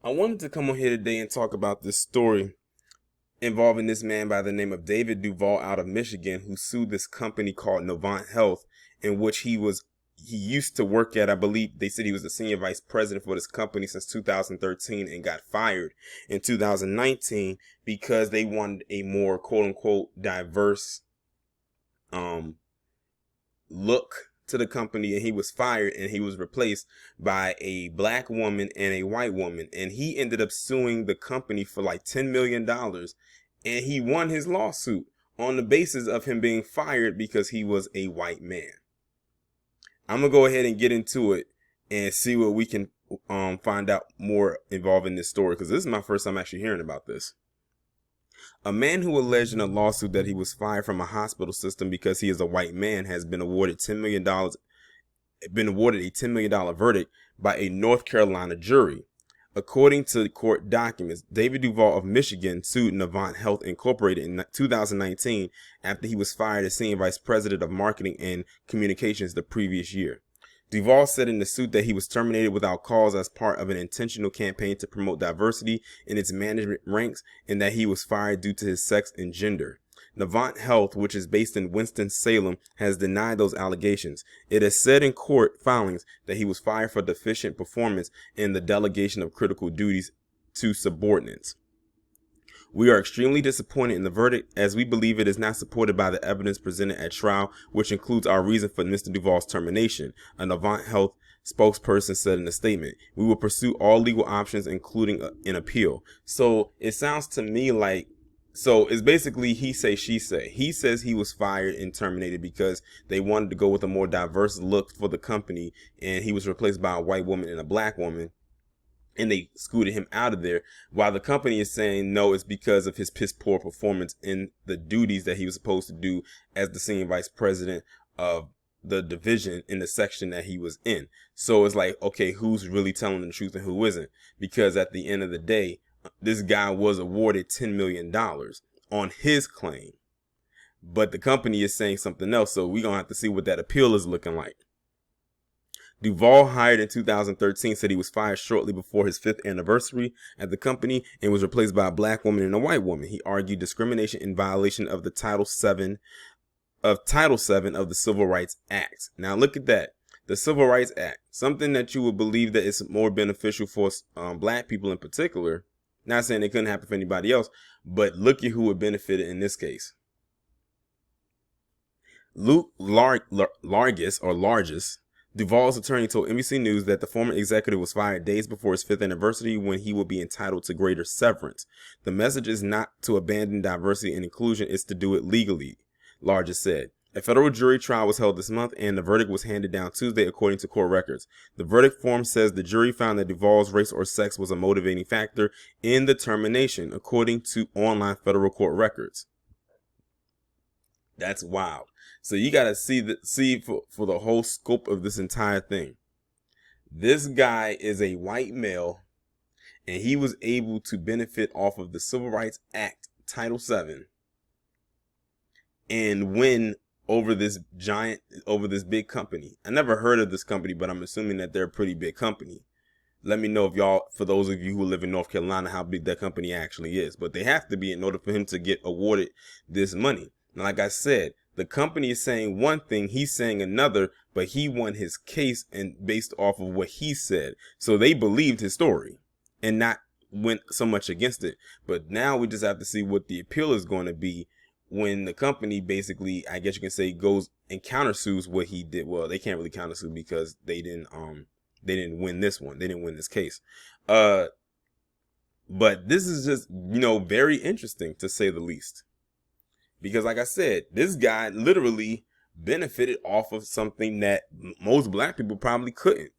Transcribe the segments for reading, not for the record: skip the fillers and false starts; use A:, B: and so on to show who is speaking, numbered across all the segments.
A: I wanted to come on here today and talk about this story involving this man by the name of David Duvall out of Michigan, who sued this company called Novant Health, in which he used to work at. I believe they said he was the senior vice president for this company since 2013 and got fired in 2019 because they wanted a more quote unquote diverse look to the company, and he was fired and he was replaced by a black woman and a white woman, and he ended up suing the company for like $10 million, and he won his lawsuit on the basis of him being fired because he was a white man. I'm gonna go ahead and get into it and see what we can find out more involving this story, because this is my first time actually hearing about this. A man who alleged in a lawsuit that he was fired from a hospital system because he is a white man has been awarded a $10 million verdict by a North Carolina jury. According to court documents, David Duvall of Michigan sued Novant Health Incorporated in 2019 after he was fired as senior vice president of marketing and communications the previous year. Duvall said in the suit that he was terminated without cause as part of an intentional campaign to promote diversity in its management ranks, and that he was fired due to his sex and gender. Novant Health, which is based in Winston-Salem, has denied those allegations. It has said in court filings that he was fired for deficient performance in the delegation of critical duties to subordinates. We are extremely disappointed in the verdict, as we believe it is not supported by the evidence presented at trial, which includes our reason for Mr. Duvall's termination, a Novant Health spokesperson said in a statement. We will pursue all legal options, including an appeal. So it sounds to me like, so it's basically he say, she say. He says he was fired and terminated because they wanted to go with a more diverse look for the company, and he was replaced by a white woman and a black woman, and they scooted him out of there, while the company is saying no, it's because of his piss poor performance in the duties that he was supposed to do as the senior vice president of the division in the section that he was in. So it's like, okay, who's really telling the truth and who isn't? Because at the end of the day, this guy was awarded $10 million on his claim, but the company is saying something else. So we're going to have to see what that appeal is looking like. Duvall, hired in 2013, said he was fired shortly before his 5th anniversary at the company and was replaced by a black woman and a white woman. He argued discrimination in violation of the Title VII of the Civil Rights Act. Now look at that. The Civil Rights Act, something that you would believe that is more beneficial for black people in particular. Not saying it couldn't happen for anybody else, but look at who would benefit in this case. Luke Largis, Duvall's attorney, told NBC News that the former executive was fired days before his 5th anniversary, when he will be entitled to greater severance. The message is not to abandon diversity and inclusion, it's to do it legally, Largis said. A federal jury trial was held this month, and the verdict was handed down Tuesday, according to court records. The verdict form says the jury found that Duvall's race or sex was a motivating factor in the termination, according to online federal court records. That's wild. So you got to see for the whole scope of this entire thing. This guy is a white male, and he was able to benefit off of the Civil Rights Act, Title VII, and win over this big company. I never heard of this company, but I'm assuming that they're a pretty big company. Let me know, if y'all, for those of you who live in North Carolina, how big that company actually is. But they have to be in order for him to get awarded this money. Now, like I said, the company is saying one thing, he's saying another, but he won his case and based off of what he said. So they believed his story and not went so much against it. But now we just have to see what the appeal is going to be when the company basically, I guess you can say, goes and countersues what he did. Well, they can't really countersue because they didn't win this one. They didn't win this case. But this is just, very interesting to say the least. Because like I said, this guy literally benefited off of something that most black people probably couldn't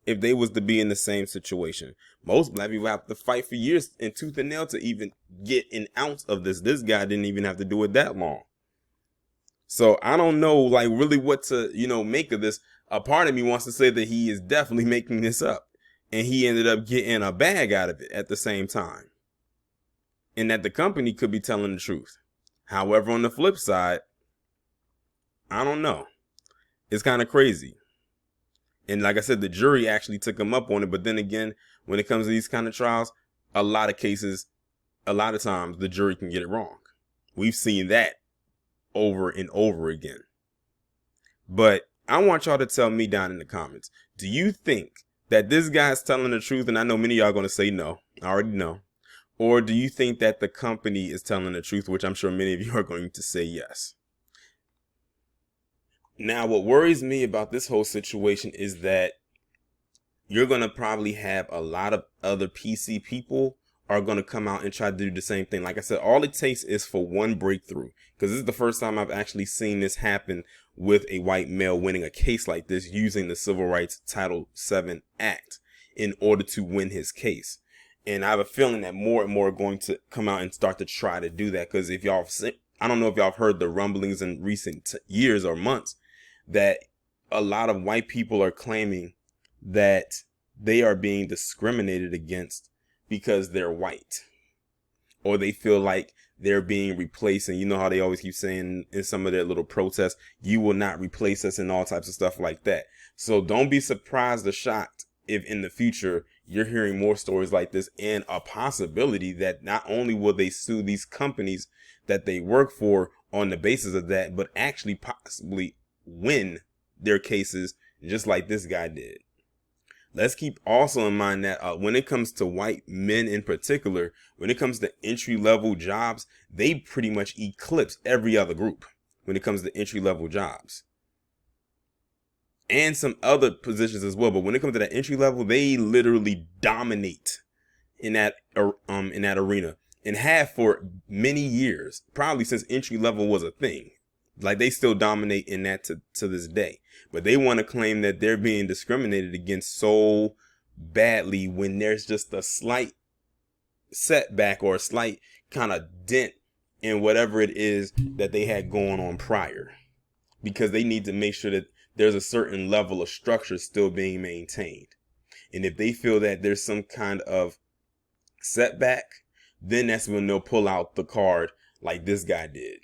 A: if they was to be in the same situation. Most black people have to fight for years and tooth and nail to even get an ounce of this. This guy didn't even have to do it that long. So I don't know, like, really what to, make of this. A part of me wants to say that he is definitely making this up, and he ended up getting a bag out of it at the same time, and that the company could be telling the truth. However, on the flip side, I don't know. It's kind of crazy. And like I said, the jury actually took him up on it. But then again, when it comes to these kind of trials, a lot of cases, a lot of times the jury can get it wrong. We've seen that over and over again. But I want y'all to tell me down in the comments, do you think that this guy's telling the truth? And I know many of y'all are going to say no. I already know. Or do you think that the company is telling the truth, which I'm sure many of you are going to say yes. Now, what worries me about this whole situation is that you're going to probably have a lot of other PC people are going to come out and try to do the same thing. Like I said, all it takes is for one breakthrough, because this is the first time I've actually seen this happen with a white male winning a case like this using the Civil Rights Title VII Act in order to win his case. And I have a feeling that more and more are going to come out and start to try to do that. Because if y'all, I don't know if y'all have heard the rumblings in recent years or months that a lot of white people are claiming that they are being discriminated against because they're white, or they feel like they're being replaced. And you know how they always keep saying in some of their little protests, you will not replace us, and all types of stuff like that. So don't be surprised or shocked if in the future you're hearing more stories like this, and a possibility that not only will they sue these companies that they work for on the basis of that, but actually possibly win their cases just like this guy did. Let's keep also in mind that when it comes to white men in particular, when it comes to entry-level jobs, they pretty much eclipse every other group when it comes to entry-level jobs. And some other positions as well. But when it comes to that entry level, they literally dominate in that arena, and have for many years, probably since entry level was a thing. Like, they still dominate in that to this day. But they want to claim that they're being discriminated against so badly when there's just a slight setback or a slight kind of dent in whatever it is that they had going on prior. Because they need to make sure that there's a certain level of structure still being maintained. And if they feel that there's some kind of setback, then that's when they'll pull out the card like this guy did.